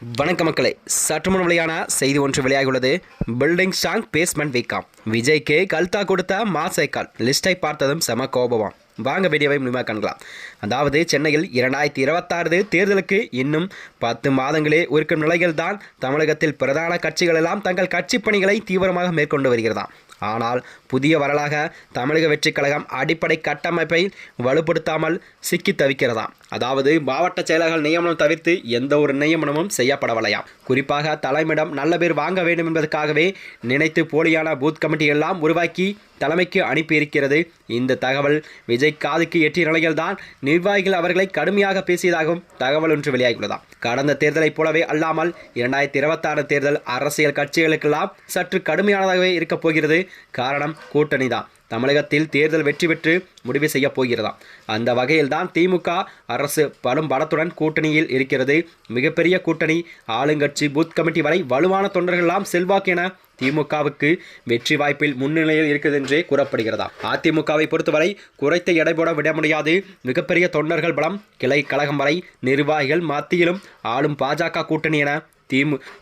வணக்க மக்களே, சற்று முன் வெளியான செய்தி ஒன்று வெளியாகியுள்ளது. பில்டிங் ஸ்ட்ராங் பேஸ்மெண்ட் வீக்காம். விஜய்க்கு கல்தா கொடுத்த மாசைக்கால் லிஸ்டை பார்த்ததும் செம கோபமாம். வாங்க வீடியோவை முழுமையாக காணலாம். அதாவது சென்னையில் 2026 தேர்தலுக்கு இன்னும் 10 மாதங்களே இருக்கும் நிலையில் தான் தமிழகத்தில் பிரதான கட்சிகள் எல்லாம் தங்கள் கட்சி பணிகளை தீவிரமாக மேற்கொண்டு வருகிறதாம். ஆனால் புதிய வரலாக தமிழக வெற்றி கழகம் அடிப்படை கட்டமைப்பை வலுப்படுத்தாமல் சிக்கி தவிக்கிறதாம். அதாவது மாவட்ட செயலர்கள் நியமனம் தவிர்த்து எந்த ஒரு நியமனமும் செய்யப்படவில்லையாம். குறிப்பாக தலைமையிடம் நல்ல பேர் வாங்க வேண்டும் என்பதற்காகவே நினைத்து போலியான பூத் கமிட்டி எல்லாம் உருவாக்கி தலைமைக்கு அனுப்பியிருக்கிறது. இந்த தகவல் விஜய் காதுக்கு எட்டிய நிலையில்தான் நிர்வாகிகள் அவர்களை கடுமையாக பேசியதாகவும் தகவல் ஒன்று வெளியாகியுள்ளதாம். கடந்த தேர்தலைப் போலவே அல்லாமல் 2026 தேர்தல் அரசியல் கட்சிகளுக்கெல்லாம் சற்று கடுமையானதாகவே இருக்கப் போகிறது. காரணம் கூட்டணி தான். தமிழகத்தில் தேர்தல் வெற்றி பெற்று முடிவு செய்ய போகிறதாம். அந்த வகையில் தான் திமுக அரசு படும் பலத்துடன் கூட்டணியில் இருக்கிறது. மிகப்பெரிய கூட்டணி, ஆளுங்கட்சி பூத் கமிட்டி வரை வலுவான தொண்டர்களெல்லாம் செல்வாக்கு என திமுகவுக்கு வெற்றி வாய்ப்பில் முன்னிலையில் இருக்குது என்றே கூறப்படுகிறதா. அதிமுகவை பொறுத்தவரை குறைத்த எடை போட விட முடியாது. மிகப்பெரிய தொண்டர்கள் பலம், கிளை கழகம் வரை நிர்வாகிகள் மத்தியிலும் ஆளும் பாஜக கூட்டணி என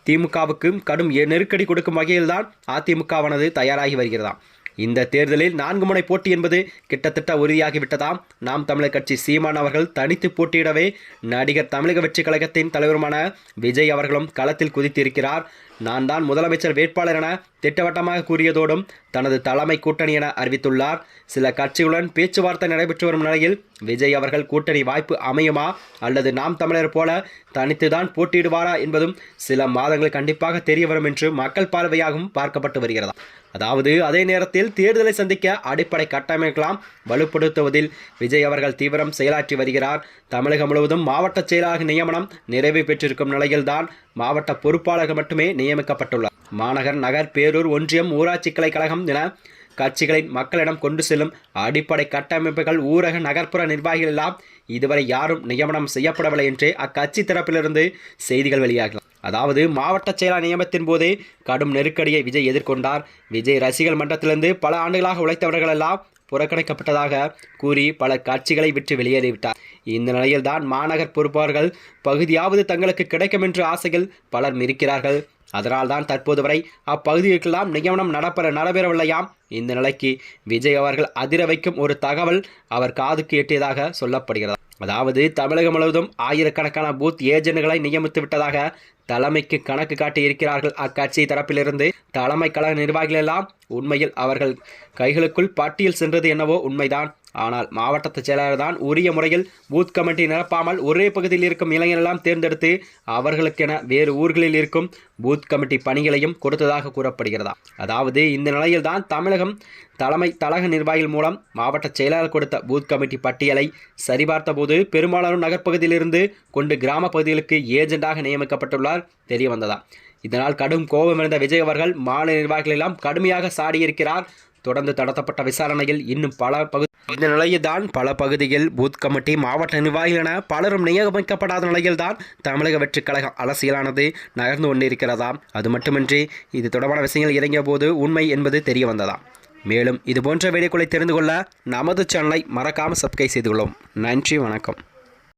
திமுகவுக்கு கடும் நெருக்கடி கொடுக்கும் வகையில்தான் அதிமுகவானது தயாராகி வருகிறதாம். இந்த தேர்தலில் 4 முனை போட்டி என்பது கிட்டத்தட்ட உறுதியாகிவிட்டதாம். நாம் தமிழர் கட்சி சீமான் அவர்கள் தனித்து போட்டியிடவே நடிகர் தமிழக வெற்றி கழகத்தின் தலைவருமான விஜய் அவர்களும் களத்தில் குதித்திருக்கிறார். நான் தான் முதலமைச்சர் வேட்பாளர் என திட்டவட்டமாக கூறியதோடும் தனது தலைமை கூட்டணி என அறிவித்துள்ளார். சில கட்சிகளுடன் பேச்சுவார்த்தை நடைபெற்று வரும் நிலையில் விஜய் அவர்கள் கூட்டணி வாய்ப்பு அமையுமா அல்லது நாம் தமிழர் போல தனித்துதான் போட்டியிடுவாரா என்பதும் சில மாதங்கள் கண்டிப்பாக தெரிய வரும் என்று மக்கள் பார்வையாகவும் பார்க்கப்பட்டு வருகிறதா. அதாவது அதே நேரத்தில் தேர்தலை சந்திக்க அடிப்படை கட்டமைக்கலாம் வலுப்படுத்துவதில் விஜய் அவர்கள் தீவிரம் செயலாற்றி வருகிறார். தமிழகம் முழுவதும் மாவட்ட செயலாளர் நியமனம் நிறைவு பெற்றிருக்கும் நிலையில்தான் மாவட்ட பொறுப்பாளர்கள் மட்டுமே நியமிக்கப்பட்டுள்ளார். மாநகர், நகர், பேரூர், ஒன்றியம், ஊராட்சி கிளை கழகம் என கட்சிகளின் மக்களிடம் கொண்டு செல்லும் அடிப்படை கட்டமைப்புகள், ஊரக நகர்ப்புற நிர்வாகிகள் எல்லாம் இதுவரை யாரும் நியமனம் செய்யப்படவில்லை என்றே அக்கட்சி தரப்பிலிருந்து செய்திகள் வெளியாகலாம். அதாவது மாவட்ட செயலாளர் நியமனத்தின் போதே கடும் நெருக்கடியை விஜய் எதிர்கொண்டார். விஜய் ரசிகர்கள் மன்றத்திலிருந்து பல ஆண்டுகளாக உழைத்தவர்கள் எல்லாம் புறக்கணிக்கப்பட்டதாக கூறி பல கட்சிகளை விட்டு வெளியேறிவிட்டார். இந்த நிலையில்தான் மாநகர் பொறுப்பாளர்கள் பகுதியாவது தங்களுக்கு கிடைக்கும் என்று ஆசைகள் பலர் இருக்கிறார்கள். அதனால்தான் தற்போது வரை அப்பகுதிகளுக்கெல்லாம் நியமனம் நடைபெறவில்லையாம். இந்த நிலைக்கு விஜய் அவர்கள் அதிர வைக்கும் ஒரு தகவல் அவர் காதுக்கு எட்டியதாக சொல்லப்படுகிறது. அதாவது தமிழகம் முழுவதும் ஆயிரக்கணக்கான பூத் ஏஜென்ட்களை நியமித்து விட்டதாக தலைமைக்கு கணக்கு காட்டி இருக்கிறார்கள் அக்கட்சி தரப்பிலிருந்து. தலைமை கழக நிர்வாகிகள் எல்லாம் உண்மையில் அவர்கள் கைகளுக்குள் பட்டியல் சென்றது என்னவோ உண்மைதான். ஆனால் மாவட்ட செயலாளர் தான் உரிய முறையில் பூத் கமிட்டி நிரப்பாமல் ஒரே பகுதியில் இருக்கும் இளைஞரெல்லாம் தேர்ந்தெடுத்து அவர்களுக்கென வேறு ஊர்களில் இருக்கும் பூத் கமிட்டி பணிகளையும் கொடுத்ததாக கூறப்படுகிறதா. அதாவது இந்த நிலையில் தான் தமிழகம் தலைமை கழக நிர்வாகிகள் மூலம் மாவட்ட செயலாளர் கொடுத்த பூத் கமிட்டி பட்டியலை சரிபார்த்த போது பெரும்பாலான நகர்ப்பகுதியிலிருந்து கொண்டு கிராம பகுதிகளுக்கு ஏஜெண்டாக நியமிக்கப்பட்டுள்ளார் தெரிய வந்ததா. இதனால் கடும் கோபமிருந்த விஜய் அவர்கள் மாநில நிர்வாகிகள் எல்லாம் கடுமையாக சாடியிருக்கிறார். தொடர்ந்து நடத்தப்பட்ட விசாரணையில் இன்னும் இந்த நிலையில்தான் பல பகுதியில் பூத் கமிட்டி, மாவட்ட நிர்வாகிகள் என பலரும் நியமிக்கப்படாத நிலையில்தான் தமிழக வெற்றி கழக அரசியலானது நகர்ந்து கொண்டிருக்கிறதாம். அது மட்டுமின்றி இது தொடர்பான விஷயங்கள் இறங்கிய போது உண்மை என்பது தெரிய வந்ததாம். மேலும் இதுபோன்ற வீடியோக்களை தெரிந்து கொள்ள நமது சேனலை மறக்காமல் சப்ஸ்கிரைப் செய்து கொள்ளும். நன்றி, வணக்கம்.